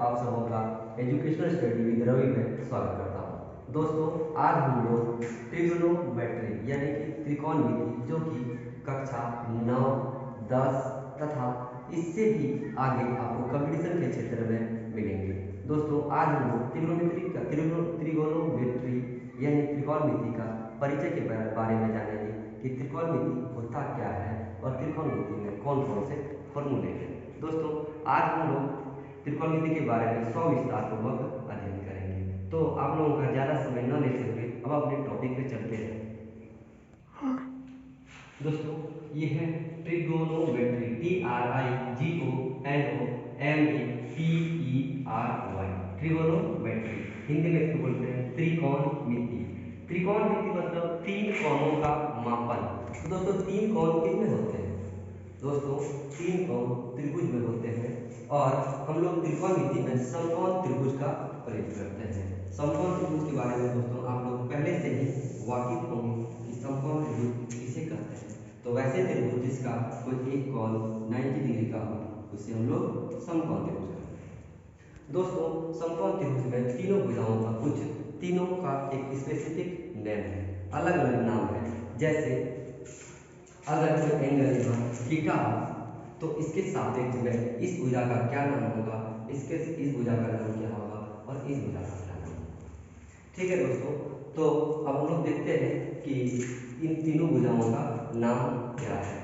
आप सबों का एजुकेशनल स्टडी विद रवि में स्वागत करता हूँ। दोस्तों, आज हम लोग ट्रिग्नोमेट्री यानी कि त्रिकोणमिति जो कि कक्षा 9, 10 तथा इससे भी आगे आपको कंपटीशन के क्षेत्र में मिलेंगे। दोस्तों, आज हम लोग त्रिकोणोमेट्री यानी त्रिकोणमिति का परिचय के बारे में जानेंगे कि त्रिकोणमिति होता क्या है और त्रिकोणमिति में कौन कौन से फॉर्मूले हैं। दोस्तों, आज हम लोग त्रिकोणमिति के बारे में सविस्तार पूर्वक अध्ययन करेंगे। तो आप लोगों का ज़्यादा समय न लेते हुए अब अपने टॉपिक पे चलते हैं। दोस्तों, ये है ट्रिगोनोमेट्री, TRIGONOMETRY, ट्रिगोनोमेट्री। हिंदी में इसको बोलते हैं त्रिकोणमिति। त्रिकोणमिति मतलब तीन कोणों का मापन। तो दोस्तों, तीन कोण कितने होते हैं? दोस्तों, तीन कोण त्रिभुज में होते हैं और हम लोग त्रिकोणमिति में समकोण त्रिभुज का प्रयोग करते हैं। समकोण त्रिभुज के बारे में दोस्तों आप लोग पहले से ही वाकिफ होंगे कि समकोण त्रिभुज किसे कहते हैं। तो वैसे त्रिभुज जिसका कोई एक कोण 90 डिग्री का हो उसे हम लोग समकोण त्रिभुज कहते हैं। दोस्तों, समकोण त्रिभुज में तीनों भुजाओं का कुछ तीनों का एक स्पेसिफिक नेम है, अलग अलग नाम है। जैसे अगर कोई एंगल यहाँ थीटा हो तो इसके सापेक्ष में इस भुजा का क्या नाम होगा, इस भुजा का नाम क्या होगा और इस भुजा का क्या नाम होगा। ठीक है दोस्तों, तो अब हम लोग देखते हैं कि इन तीनों भुजाओं का नाम क्या है।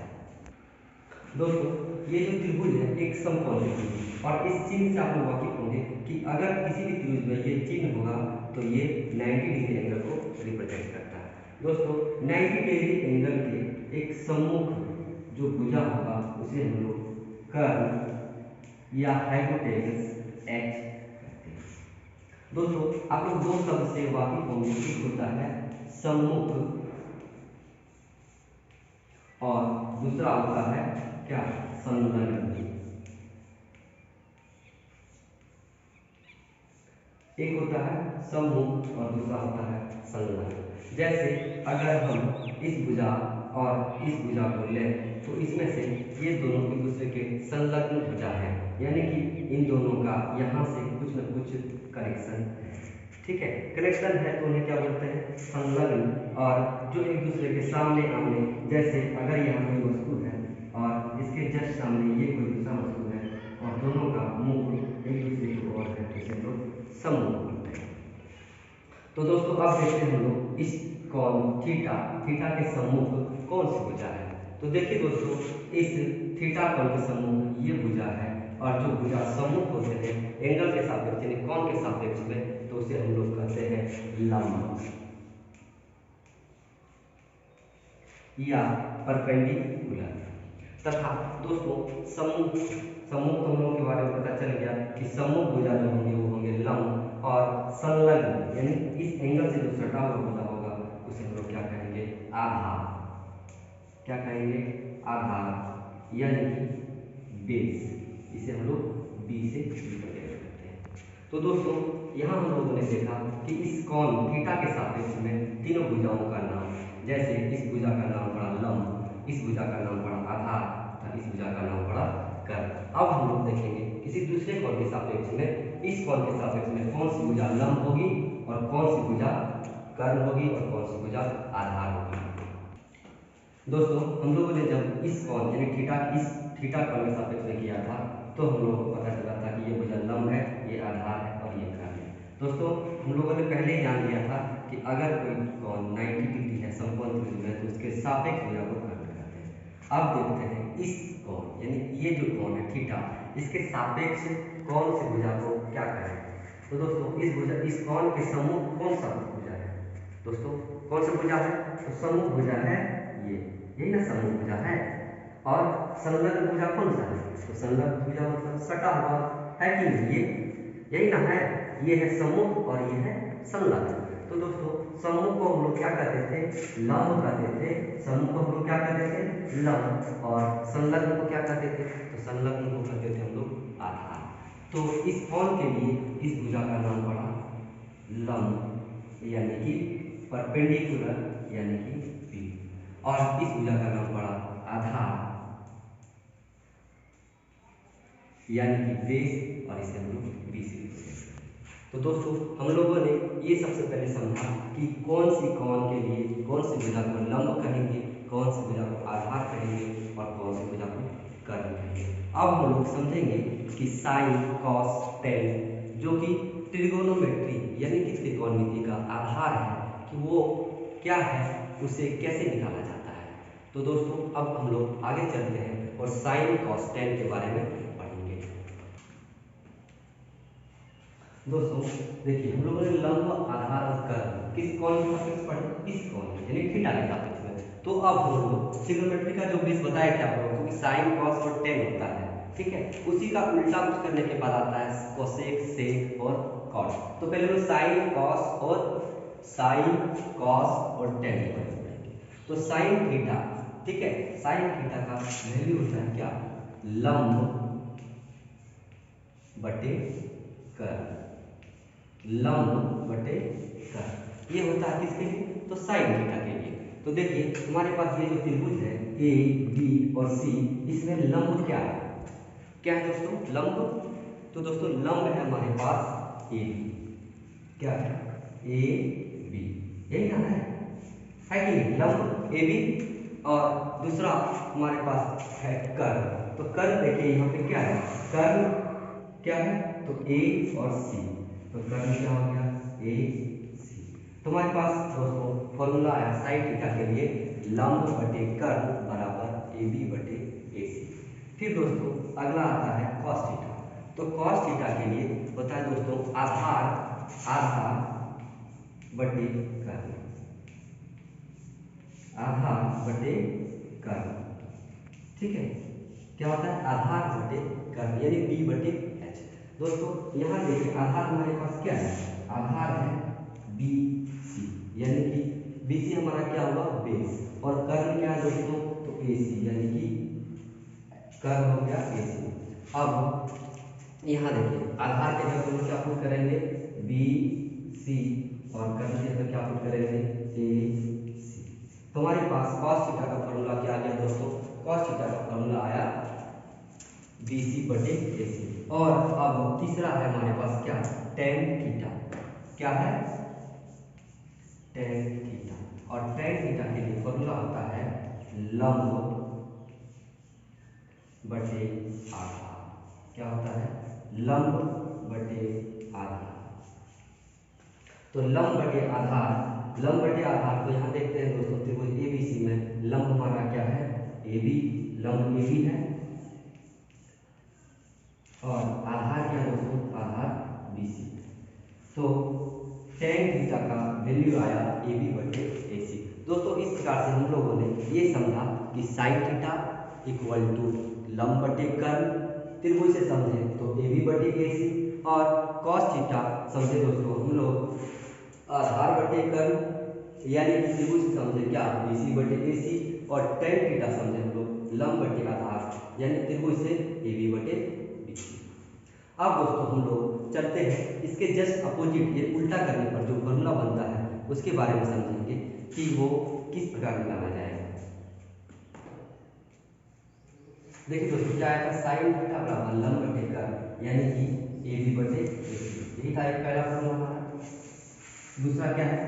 दोस्तों, ये जो त्रिभुज है एक समकोण त्रिभुज और इस चिन्ह से आप लोग वाकिफ होंगे कि अगर किसी भी त्रिभुज में ये चिन्ह होगा तो ये 90 डिग्री एंगल को रिप्रेजेंट करता है। दोस्तों, 90 डिग्री एंगल के एक सम्मुख जो भुजा होगा उसे हम लोग कर्ण या हाइपोटेनस एच कहते हैं। दोस्तों, आप लोग दो शब्द से वाकिफ होंगे, एक होता है सम्मुख और दूसरा होता है क्या, संलग्न। एक होता है सम्मुख और दूसरा होता है संलग्न। जैसे अगर हम इस भुजा और इस भुजा को लें तो इसमें से ये दोनों एक दूसरे के संलग्न भुजा है, यानी कि इन दोनों का यहाँ से कुछ न कुछ कनेक्शन है। ठीक है, कनेक्शन है तो उन्हें क्या बोलते हैं, संलग्न। और जो एक दूसरे के सामने आमने, जैसे अगर यहाँ कोई वस्तु है और इसके जस्ट सामने ये कोई दूसरा वस्तु है और दोनों का मुख एक दूसरे की ओर है, इसे हम लोग सम्मुख बोलते हैं। तो दोस्तों, अब देखते हैं हम लोग इस कोण थीटा के सम्मुख कौन सी भुजा है। तो देखिए दोस्तों, इस थीटा कोण के सम्मुख ये भुजा है और जो भुजा सम्मुख होते हैं एंगल के सापेक्ष यानी कोण के सापेक्ष में, तो उसे हम लोग कहते हैं लंब या परपेंडिकुलर। तथा दोस्तों, सम्मुख तो हम लोगों के बारे में पता चल गया कि सम्मुख भुजा जो होंगे वो होंगे लंब और संलग्न यानी इस एंगल से जो सटा हुआ भुजा होगा उसे हम लोग क्या कहेंगे, आधार। क्या कहेंगे, आधार यानी कि बेस। इसे हम लोग बी से रिप्रेजेंट करते हैं। तो दोस्तों, यहाँ हम लोगों ने देखा कि इस कोण थीटा के सापेक्ष में तीनों भुजाओं का नाम, जैसे इस भुजा का नाम पड़ा लंब, इस भुजा का नाम पड़ा आधार तथा इस भुजा का नाम पड़ा कर्ण। अब हम लोग देखेंगे किसी दूसरे कोण के सापेक्ष में, इस कोण के सापेक्ष में कौन सी भुजा लंब होगी और कौन सी भुजा कर्ण होगी और कौन सी भुजा आधार होगी। दोस्तों, हम लोगों ने जब इस कोण यानी थीटा कोण के सापेक्ष में किया था तो हम लोगों को पता चला था कि ये भुजा लंब है, ये आधार है और ये कर्ण है। दोस्तों, हम लोगों ने पहले ही जान लिया था कि अगर कोई कोण 90 डिग्री है समकोण त्रिभुज में तो उसके सापेक्ष भुजा को कर्ण कहते हैं। अब देखते हैं इस कोण यानी ये जो कोण है थीटा, इसके सापेक्ष कौन सी भुजा को क्या कहें। तो दोस्तों, इस कोण के सम्मुख कौन सा भुजा है। दोस्तों, कौन सा भुजा है, तो सम्मुख भुजा है ये, यही ना सम्मुख भुजा है। और संलग्न भुजा कौन सा है, तो संलग्न भुजा मतलब सटा हुआ है कि नहीं, ये यही ना है, ये है सम्मुख और ये है संलग्न। तो दोस्तों, सम्मुख को हम लोग क्या कहते थे, लंब कहते थे। सम्मुख को हम लोग क्या कहते थे, लंब। और संलग्न को क्या कहते थे, तो संलग्न को कहते थे हम लोग आधार। तो इस कोण के लिए इस भुजा का नाम पड़ा लंब यानी कि परपेंडिकुलर यानी कि पी, और इस भुजा का नाम पड़ा आधार यानी कि बेस, और इसे हम लोग बी से तो दोस्तों हम लोगों ने ये सबसे पहले समझा कि कौन सी कौन के लिए कौन सी भुजा को लंब कहेंगे, कौन सी भुजा को आधार कहेंगे और कौन सी भुजा को कर्ण कहेंगे। अब हम लोग समझेंगे कि साइन, कॉस, टेन जो कि ट्रिगोनोमेट्री यानी कि त्रिकोणमिति का आधार है कि वो क्या है, उसे कैसे निकाला जाता है। तो दोस्तों अब हम लोग आगे चलते हैं और साइन, कॉस, टेन के बारे में पढ़ेंगे। दोस्तों देखिए हम लोगों ने लंब, आधार और कर्ण किस कौन के टॉपिक्स पढ़े, इस कौन यानी थीटा के टॉपिक्स में। तो अब हम लोग ट्रिग्नोमेट्री का जो बेस बताया था आप लोगों को कि साइन, कॉस और टेन होता है, ठीक है। उसी का उल्टा कुछ करने के बाद आता है कोसेक, सेक और कॉट। तो पहले हम साइन, कॉस और टेन के बारे में पढ़ेंगे। तो साइन थीटा, ठीक है, साइन थीटा का वैल्यू होता है क्या, लंब बटे कर्ण, लंब बटे कर्ण। ये होता है किसके लिए, तो साइन थीटा के लिए। तो देखिए हमारे पास ये जो त्रिभुज है ए, बी और सी, इसमें लंब क्या है, क्या है दोस्तों, लंब। तो दोस्तों लंब है हमारे पास ए बी, क्या है, ए बी, यही ना है कि नहीं, लंब ए बी। और दूसरा हमारे पास है कर्ण। तो कर्ण देखिए यहाँ पे क्या है, कर्ण क्या है, तो ए और सी। तो कर्ण क्या हो गया, ए सी। तो हमारे पास दोस्तों फॉर्मूला है साइन थीटा के लिए, लंब बटे कर्ण बराबर ए बी बटे ए सी। फिर दोस्तों अगला आता है कॉस थीटा। तो कॉस थीटा के लिए होता है दोस्तों आधार बटे कर्ण, आधार बटे कर्ण, ठीक है। क्या होता है, आधार बटे कर्ण यानी बी बटे एच। दोस्तों यहाँ देखिए आधार हमारे पास क्या है, आधार है बी सी, यानी कि बी सी हमारा क्या होगा, बेस। और कर्ण क्या है दोस्तों, तो ए सी, यानी कि कर्ण हो गया ए सी। अब यहाँ देखिए आधार के जगह हम क्या पुट करेंगे, बी सी, और कर्ण के जगह क्या पुट करेंगे, ए सी। तो हमारे पास cos थीटा का फॉर्मूला क्या आ गया दोस्तों, cos थीटा का फॉर्मूला आया बी सी बटे ए सी। और अब तीसरा है हमारे पास क्या, tan थीटा, क्या है, tan थीटा। और tan थीटा के लिए फॉर्मूला होता है लंब बटे आधार, क्या होता है, लंब बटे आधार। तो लंब बटे आधार, लंब बटे आधार, तो यहाँ देखते हैं दोस्तों त्रिभुज एबीसी में लंब हमारा क्या है, ए बी, लंब ए बी है, और आधार क्या दोस्तों, आधार बी सी। तो tan थीटा का वैल्यू आया ए बी बटे ए सी। दोस्तों इस प्रकार से हम लोगों ने ये समझा कि साइन थीटा इक्वल टू लंब बटे कर्ण, त्रिभुज से समझे तो ए बी बटे ए सी, और cos थीटा समझे दोस्तों हम लोग आधार बटे कर्ण यानी कि त्रिभुज से समझे क्या, बी सी बटे ए सी, और tan थीटा समझे हम लोग लंब बटे आधार यानी त्रिभुज से ए बी बटे बी सी। अब दोस्तों हम लोग चलते हैं इसके जस्ट अपोजिट, ये उल्टा करने पर जो फॉर्मूला बनता है उसके बारे में समझेंगे कि वो किस प्रकार निकाला जाएगा। देखिए दोस्तों क्या आएगा, साइन थीटा बराबर लंब बटे कर्ण यानी कि ए बी बटे ए सी, यही था एक पहला फॉर्मूला हमारा। दूसरा क्या है,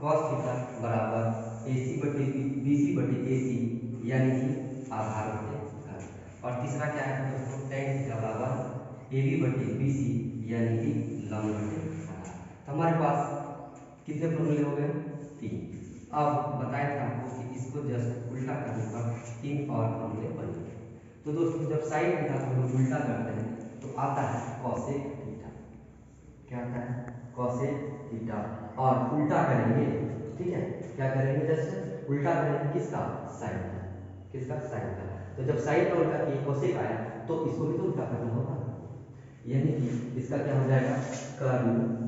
cos थीटा बराबर ए सी बटे बी सी बटे ए सी यानी कि आधार बटे कर्ण। और तीसरा क्या है दोस्तों, tan थीटा बराबर ए बी बटे बी सी यानी कि लंब बटे आधार। तो हमारे पास कितने फॉर्मूले हो गए, 3। अब बताया था आपको कि इसको जस्ट उल्टा करने पर 3 और फॉर्मूले बन गए। तो दोस्तों जब साइन थीटा को हम उल्टा करते हैं तो आता है कॉसेक थीटा, क्या आता है, कॉसेक थीटा। और उल्टा करेंगे, ठीक है, क्या करेंगे, जस्ट उल्टा करेंगे किसका, साइन का, किसका, साइन का। तो जब साइन का उल्टा किए कोसेक आया तो इसको भी तो उल्टा करना होगा, यानी कि इसका क्या हो जाएगा, कर्ण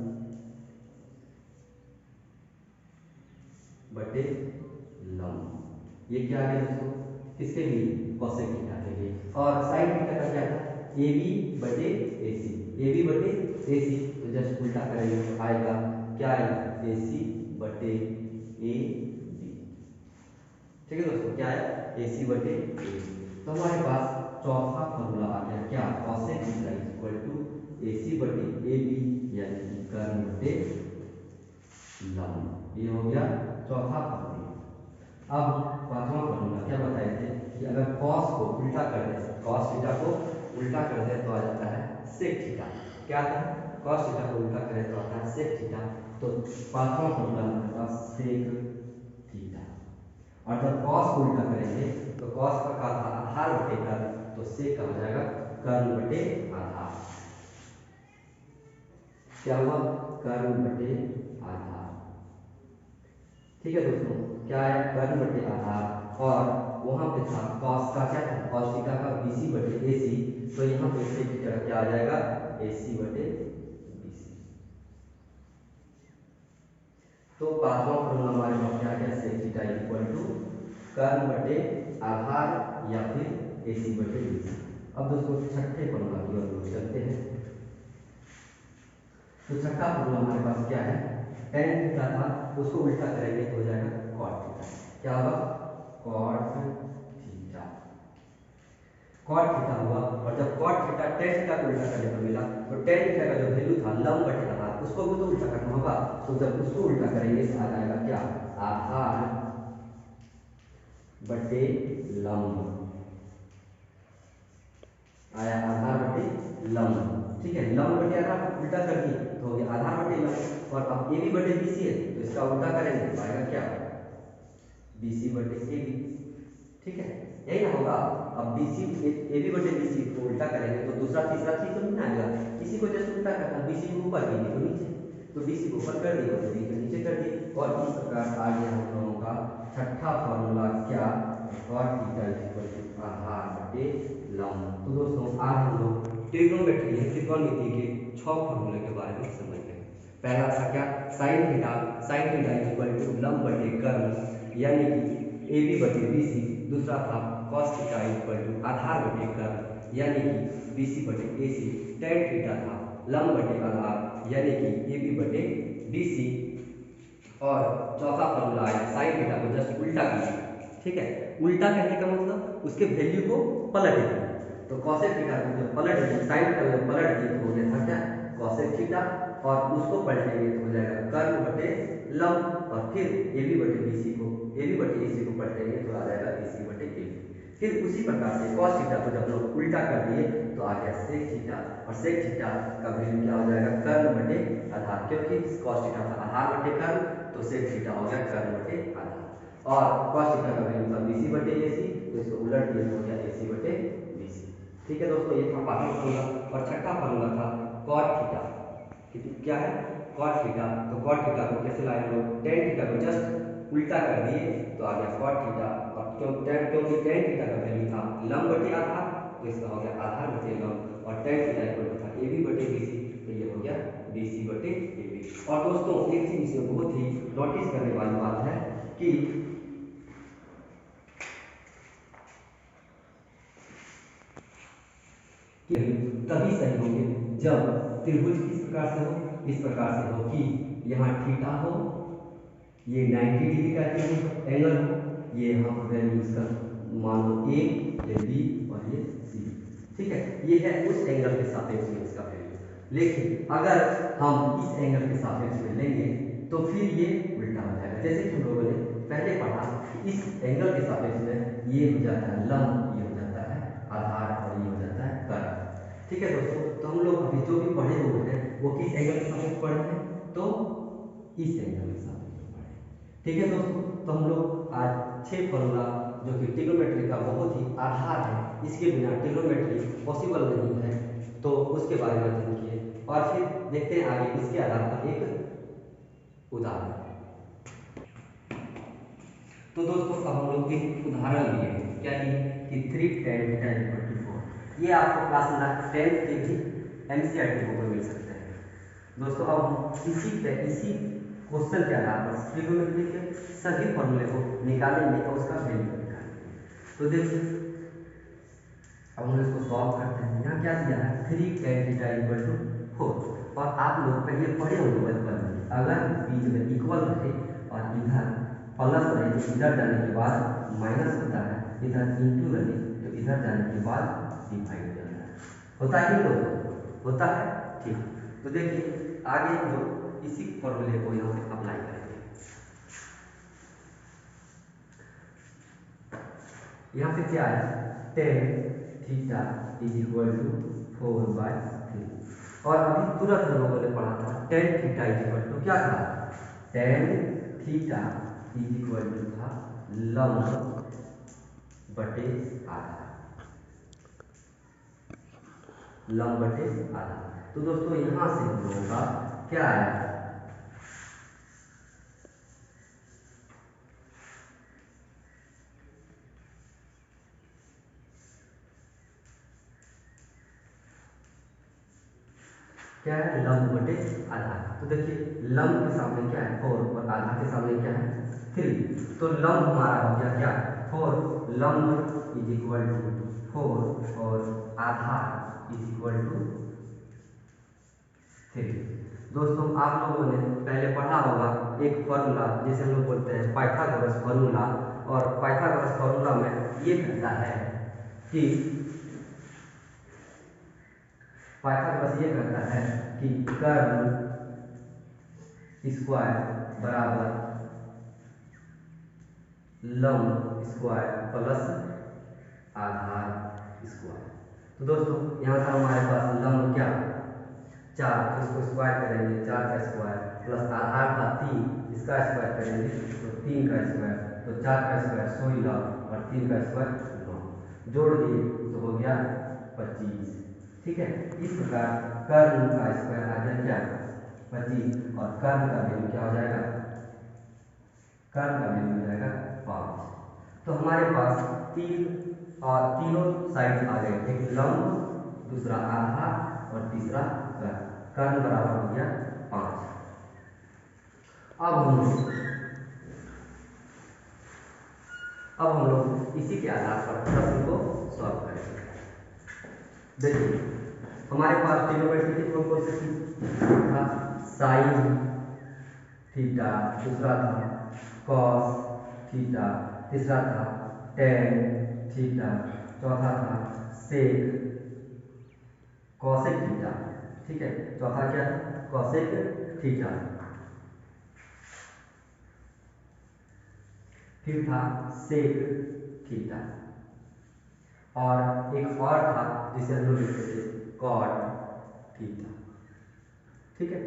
बटे लंब। ये क्या आ गया दोस्तों, किसके लिए, कोसेक थीटा के लिए। और साइन थीटा का क्या था, ए बी बटे ए सी, ए बी बटे ए सी। तो जस्ट उल्टा करेंगे तो आएगा क्या, आएगा ए सी बटे ए बी, ठीक है दोस्तों, क्या है, ए सी बटे ए बी। तो हमारे पास चौथा फॉर्मूला आ गया क्या, कोसेक थीटा इक्वल टू ए सी बटे ए बी यानी कि कर्ण बटे लंब। ये हो गया चौथा फॉर्मूला। अब पांचवा फॉर्मूला क्या बताए थे कि अगर कॉस को उल्टा कर दे, कॉस थीटा को उल्टा कर दे तो आ जाता है सेक थीटा। क्या आता है? कॉस थीटा को उल्टा करें तो आता है सेक थीटा। तो पांचवा फॉर्मूला हमारे पास सेक थीटा। और जब कॉस को उल्टा करेंगे तो कॉस का आधार बटे कर्ण, तो सेक का हो जाएगा कर्ण बटे आधार। क्या हुआ? कर्ण बटे आधार। ठीक है दोस्तों, क्या है? कर्ण बटे आधार। और वहां पे था कॉस का, क्या था? कॉस थीटा का बीसी बटे एसी। तो यहाँ पे सेक थीटा का क्या आ जाएगा? एसी बटे बीसी। तो पांचवा फॉर्मूला हमारे पास क्या आ गया? सेक थीटा इक्वल टू कर्ण बटे आधार या फिर एसी बटे बीसी। अब दोस्तों छठे फॉर्मूला की ओर हम चलते हैं। तो छठा फॉर्मूला हमारे पास क्या है? tan थीटा था, उसको उल्टा करेंगे तो हो जाएगा cot थीटा। क्या होगा? cot theta. cot थीटा हुआ। और जब cot थीटा tan थीटा को उल्टा करने पर मिला तो tan थीटा का जो वैल्यू था लंब बटे आधार, उसको भी तो उल्टा करना होगा। तो जब उसको उल्टा करेंगे तो आ जाएगा क्या? आधार बटे लंब। आया आधार बटे लंब। ठीक है, लंब बटे आधार उल्टा कर दिए तो हो गया आधार बटे लंब। और अब ए बी बटे बी सी है तो इसका उल्टा करेंगे तो आएगा क्या? बी सी बटे ए बी। ठीक है, यही ना होगा। अब बी सी ए बी बटे बी सी को उल्टा करेंगे तो दूसरा तीसरा चीज तो नहीं आएगा। इसी को जैसे उल्टा करना, बी सी को ऊपर बी को नीचे, तो बी सी को ऊपर कर दिए तो बी को नीचे कर दिए। और इस प्रकार आ गया हम लोगों का छठा फॉर्मूला क्या? cot थीटा इक्वल टू आधार बटे लंब। तो दोस्तों आज हम लोग ट्रिग्नोमेट्री या त्रिकोणमिति के 6 फॉर्मूले के बारे में समझ गए। पहला था क्या? साइन थीटा इक्वल टू लंब बटे कर्ण यानी कि ए बी बटे बी सी। दूसरा था कॉस थीटा इक्वल टू आधार बटे कर्ण यानी कि बी सी बटे ए सी। टेन थीटा था लंब बटे आधार यानी कि ए बी बटे बी सी। और चौथा फॉर्मूला आया साइन थीटा को जस्ट उल्टा कीजिए। ठीक है, उल्टा कहने का मतलब उसके वैल्यू को पलट दिया। तो कॉसेक थीटा को जब पलट दिए, साइन थीटा को जब पलट दिए तो हो गया था क्या? Cosec theta. और उसको पलटेंगे तो हो जाएगा कर्ण बटे लंब। और फिर ए बी बटे बी सी को, ए बी बटे ए सी को पलटेंगे तो आ जाएगा ए सी बटे ए बी। फिर उसी प्रकार से cos थीटा को जब लोग उल्टा कर दिए तो आ गया sec थीटा। और sec थीटा का वैल्यू क्या हो जाएगा? कर्ण बटे आधार, क्योंकि cos थीटा था आधार बटे कर्ण, तो sec थीटा हो गया कर्ण बटे आधार। और cos थीटा का वैल्यू था bc बटे ac, तो इसको उलट दिए तो हो गया ac बटे bc। ठीक है दोस्तों, ये था पांचवा फॉर्मूला। और छठा फॉर्मूला था cot थीटा। क्या है? cot theta. तो cot थीटा को कैसे लाए हम लोग? tan थीटा को जस्ट उल्टा कर दिए तो आ गया cot थीटा। और क्योंकि tan थीटा का वैल्यू था लंब बटे आधार, तो इसका हो गया आधार बटे लंब। और tan थीटा इक्वल था ए बी बटे बी सी, तो ये हो गया बी सी बटे ए बी। और दोस्तों एक चीज इसमें बहुत ही नोटिस करने वाली बात है कि तभी सही होंगे जब त्रिभुज किस प्रकार से हो? इस प्रकार से हो कि यहाँ थीटा हो, ये 90 डिग्री का एंगल हो, ये यहाँ पर वैल्यू इसका मान लो ए, ये बी और ये सी। ठीक है, ये है उस एंगल के सापेक्ष में इसका वैल्यू। लेकिन अगर हम इस एंगल के सापेक्ष में लेंगे तो फिर ये उल्टा हो जाएगा। जैसे कि हम लोगों ने पहले पढ़ा, इस एंगल के सापेक्ष में ये हो जाता है लंब, ये हो जाता है आधार और ये हो जाता है कर्ण। ठीक है दोस्तों, तो हम लोग अभी जो भी पढ़े हुए हैं वो किस एंगल के सापेक्ष पढ़े हैं? तो इस एंगल के सापेक्ष में पढ़े। ठीक है दोस्तों, तो हम लोग आज 6 फॉर्मूला जो कि ट्रिग्नोमेट्री का बहुत ही आधार है, इसके बिना ट्रिग्नोमेट्री पॉसिबल नहीं है, तो उसके बारे में अध्ययन किए। और फिर देखते हैं आगे इसके आधार पर एक उदाहरण। तो दोस्तों अब हम लोग एक उदाहरण लिए हैं। क्या लिए? कि 3 tan थीटा इक्वल टू 4। ये आपको क्लास 10th के भी एनसीईआरटी बुक में मिल सकते हैं। दोस्तों अब हम इसी क्वेश्चन के आधार पर ट्रिग्नोमेट्री के सभी फॉर्मूले को निकालेंगे और उसका वैल्यू निकालेंगे। तो देखिए अब हम इसको सॉल्व करते हैं। यहाँ क्या दिया है? 3 tan थीटा इक्वल टू 4। और आप लोग पहले पढ़े होंगे बचपन में, अगर बीच में इक्वल रहे और इधर प्लस रहे तो इधर जाने के बाद माइनस होता है, इधर इंटू रहे तो इधर जाने के बाद डिवाइड हो जाता है। होता है कि नहीं दोस्तों? होता है। ठीक, तो देखिए आगे हम लोग इसी फॉर्मूले को यहाँ पे अप्लाई करेंगे। यहाँ पे क्या है, tan theta is equal to 4/3। और अभी तुरंत हम लोगों ने पढ़ा था tan theta is equal to क्या था, tan theta is equal to था लंब बटे आधा, लंब बटे आधा। तो दोस्तों यहाँ से हम लोगों का क्या आया, क्या है, लंब बटे आधा। तो देखिए लंब के सामने क्या है 4 और आधा के सामने क्या है 3। तो लंब हमारा हो गया क्या 4, लंब इज इक्वल टू 4 और आधार इज इक्वल टू 3। दोस्तों आप लोगों ने पहले पढ़ा होगा एक फॉर्मूला जिसे हम लोग बोलते हैं पाइथागोरस फॉर्मूला। और पाइथागोरस फॉर्मूला में ये कहता है कि पाइथागोरस ये कहता है कि कर्ल स्क्वायर बराबर लंब स्क्वायर प्लस आधार स्क्वायर। तो दोस्तों यहाँ से हमारे पास लंब क्या 4, तो इसको स्क्वायर करेंगे 4 का स्क्वायर प्लस आधार था 3, इसका स्क्वायर करेंगे तो 3 का स्क्वायर, तो 4 का स्क्वायर 16 और 3 का स्क्वायर 9, जोड़ दिए तो हो गया 25। ठीक है, इस प्रकार कर्ल का स्क्वायर आ गया क्या 25 और कर्ल का वैल्यू क्या हो जाएगा, कर्ल का वैल्यू हो जाएगा 5। तो हमारे पास तीनों साइड आ गए, एक लंब, दूसरा आधार और तीसरा कर्ल। कर्ल बराबर हो गया 5। अब हम लोग इसी के आधार पर प्रश्न को सॉल्व करेंगे। देखिए हमारे पास ट्रिग्नोमेट्री की कौन सी था, साइन थीटा, दूसरा था कॉस थीटा, तीसरा था टेन थीटा, चौथा था सेक कॉसेक थीटा। ठीक है, चौथा क्या था कॉसेक थीटा, फिर था सेक थीटा और एक और था जिसे हम लोग लिखते थे कॉट थीटा। ठीक है,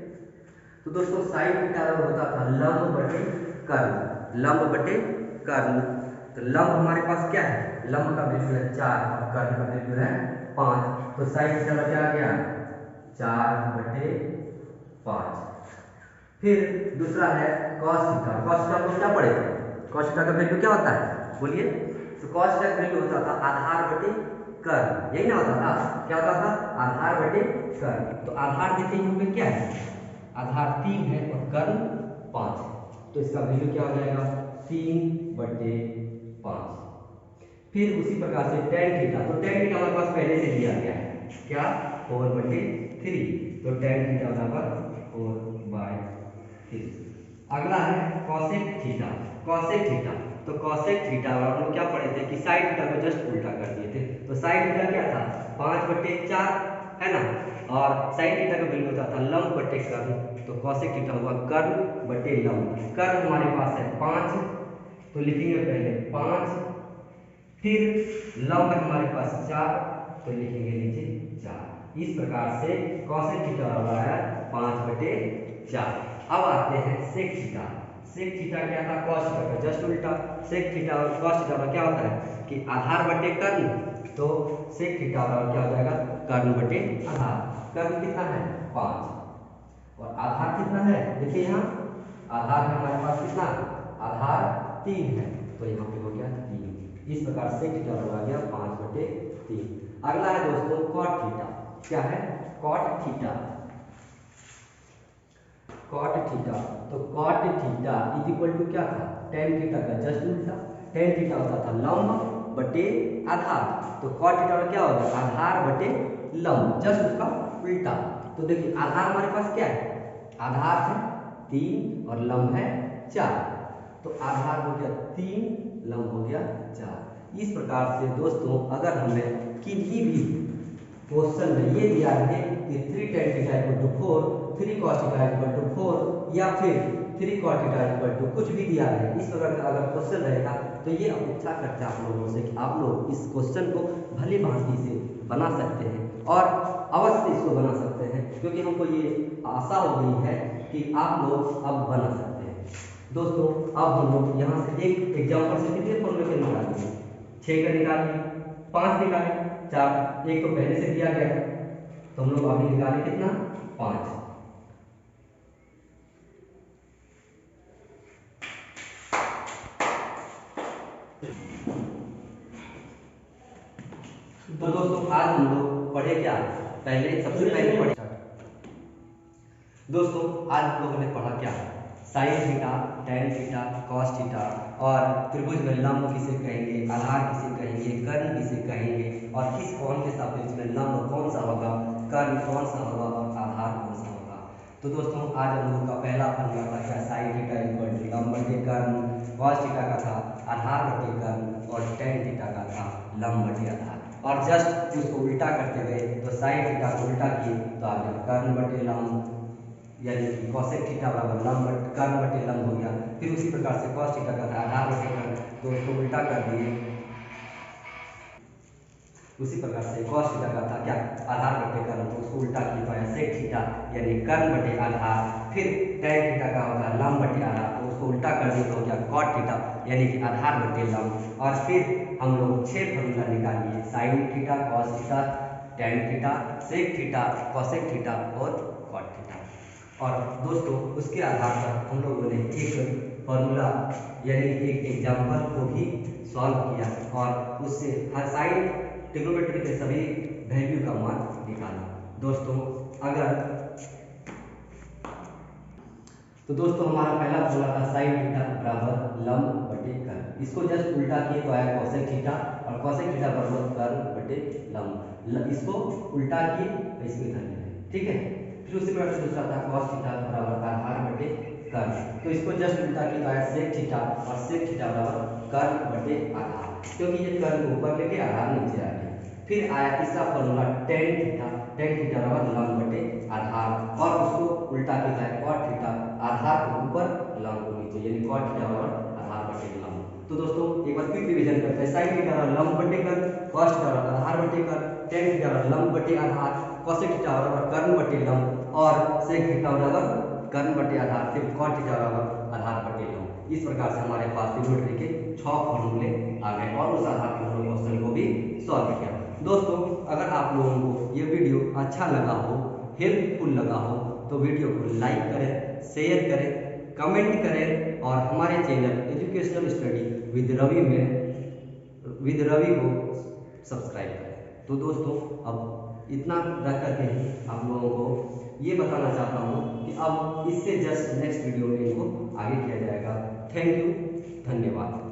तो दोस्तों साइन थीटा होता था लंब बटे कर्ल, लंब बटे कर्ल। तो लंब हमारे पास क्या है, लंब का वैल्यू है 4 और कर्ल का वैल्यू है 5। तो साइन थीटा का क्या आ गया 4/5। फिर दूसरा है कॉस थीटा। कॉस थीटा को क्या पढ़े थे, कॉस थीटा का वैल्यू क्या होता है बोलिए, तो कॉस थीटा का वैल्यू होता था आधार बटे कर्ल, यही ना होता था, क्या होता था आधार बटे कर्ल। तो आधार देखिए यहाँ पे क्या है, आधार 3 है और कर्ल 5 है, तो इसका वैल्यू क्या हो जाएगा 3/5। फिर उसी प्रकार से टेन थीटा, तो टेन थीटा हमारे पास पहले से दिया गया है क्या 4/3, तो टेन थीटा बराबर 4/3। अगला है कॉसेक थीटा। कॉसेक थीटा, तो कॉसेक थीटा हम लोग क्या पढ़े थे कि साइन थीटा को जस्ट उल्टा कर दिए थे। तो साइन थीटा क्या था 5/4 है ना, और साइन थीटा का वैल्यू होता था लंब बटे कर्ल, तो कॉसेक थीटा हुआ कर्ल बटे लंब। कर्ल हमारे पास है 5, तो लिखेंगे पहले 5, फिर लंब हमारे पास 4, तो लिखेंगे नीचे 4। इस प्रकार से कॉसेक थीटा बराबर आया 5/4। अब आते हैं सेक थीटा। सेक थीटा क्या था कॉस थीटा का जस्ट उल्टा। सेक थीटा और कॉस थीटा में क्या होता है कि आधार बटे कर्ल, तो सेक थीटा बराबर क्या हो जाएगा कर्ल बटे आधार। कर्ल कितना है 5 और आधार कितना है, देखिए यहाँ आधार है हमारे पास कितना, आधार 3 है, तो यहाँ पे हो गया 3। इस प्रकार से थीटा बराबर आ गया 5/3। अगला है दोस्तों कॉट थीटा। क्या है कॉट थीटा, कॉट थीटा, तो cot theta is equal to क्या था टेन थीटा का जस्ट उल्टा। टेन थीटा होता था लंब बटे आधार, तो कॉट थीटा क्या होगा आधार बटे लंब, जस्ट उसका उल्टा। तो देखिए आधार हमारे पास क्या है, आधार है 3 और लंब है 4, तो आधार हो गया 3, लंब हो गया 4। इस प्रकार से दोस्तों अगर हमें किसी भी क्वेश्चन में ये दिया है कि 3 tan theta equal to 4, 3 cos theta equal to 4 या फिर 3 cot थीटा इक्वल टू कुछ भी दिया है। इस प्रकार का अगर क्वेश्चन रहेगा तो ये अपेक्षा करते हैं आप लोगों से कि आप लोग इस क्वेश्चन को भली भांति से बना सकते हैं और अवश्य इसको बना सकते हैं, क्योंकि हमको ये आशा हो गई है कि आप लोग अब बना सकते हैं। दोस्तों अब हम लोग यहाँ से एक एग्जाम्पल से कितने फॉर्मूले निकालेंगे, 6 का निकालिए, 5 निकालें, 4, एक तो पहले से दिया गया था तो हम लोग अभी निकालें कितना, 5। तो दोस्तों आज हम लोग पढ़े क्या, पहले सबसे पहले पढ़े दोस्तों आज हम लोगों ने पढ़ा क्या, sine theta, tan theta, cos theta और त्रिभुज में लंब किसे कहेंगे, आधार किसे कहेंगे, कर्ण किसे कहेंगे और किस कोण के सापेक्ष में लंब कौन सा होगा, कर्ण कौन सा होगा और आधार कौन सा होगा। तो दोस्तों आज हम लोग का पहला फॉर्मूला था क्या, साइन थीटा इक्वल टू लंब बटे कर्ण, कॉस थीटा का था आधार बटे कर्ण और टैन थीटा का था लंब बटे आधार। और जस्ट उसको उल्टा करते गए तो साइन थीटा को उल्टा किए तो आ गया कर्ण बटे लंब, यानी कि कॉसेक थीटा बराबर लंब कर्ण बटे लंब हो गया। फिर उसी प्रकार से कॉस थीटा का था आधार बटे कर्ण तो उसको उल्टा कर दिए, उसी प्रकार से कॉस थीटा का था क्या, आधार बटे कर्ण तो उसको उल्टा किया तो आया सेक थीटा यानी कर्ण बटे आधार। फिर टैन थीटा का होगा लंब बटे आधार तो उसको उल्टा कर दिया तो हो गया कॉट थीटा यानी कि आधार बटे लंब। और फिर हम लोग 6 फॉर्मूला निकालिए, sine theta, cos theta, tan theta, sec theta, cosec theta और कॉट थीटा। और दोस्तों उसके आधार पर हम लोगों ने एक फॉर्मूला यानी एक एग्जाम्पल को भी सॉल्व किया और उससे हर साइन ट्रिग्नोमेट्री के सभी वैल्यू का मान निकाला। दोस्तों दोस्तों हमारा पहला फॉर्मूला था साइन थीटा बराबर लंब बटे कर्ण, इसको जस्ट उल्टा किए तो आया कॉसेक थीटा और कॉसेक थीटा बराबर कर्ण बटे लंब, इसको उल्टा किए इसमें कर दिया, ठीक है। फिर उसी प्रकार से दूसरा था कॉस थीटा बराबर आधार बटे कर्ण, तो इसको जस्ट उल्टा किया तो आया सेक थीटा और सेक थीटा बराबर कर्ण बटे आधार, क्योंकि ये कर्ण ऊपर लेके आधार नीचे आ गया। फिर आया तीसरा formula tan theta, tan theta बराबर लंब बटे आधार और उसको उल्टा किया है कॉट थीटा, आधार को ऊपर लंब को नीचे यानी कॉट थीटा बराबर आधार बटे लंब। तो दोस्तों एक बार क्विक रिवीजन करते हैं, साइन थीटा बराबर लंब बटे कर्ण, कॉस थीटा बराबर आधार बटे कर्ण, टेन थीटा बराबर लंब बटे आधार, कॉसेक थीटा बराबर कर्ण बटे लंब और सेक थीटा बराबर कर्ण बटे आधार, फिर कॉट थीटा बराबर आधार बटे लंब। इस प्रकार से हमारे पास ट्रिग्नोमेट्री के 6 फॉर्मूले आ गए और उस आधार पर हम लोग क्वेश्चन को भी सॉल्व किया। दोस्तों अगर आप लोगों को ये वीडियो अच्छा लगा हो, हेल्पफुल लगा हो तो वीडियो को लाइक करें, शेयर करें, कमेंट करें और हमारे channel educational study with Ravi को सब्सक्राइब करें। तो दोस्तों अब इतना रख करके आप लोगों को ये बताना चाहता हूँ कि अब इससे जस्ट नेक्स्ट वीडियो में इनको आगे किया जाएगा। थैंक यू, धन्यवाद।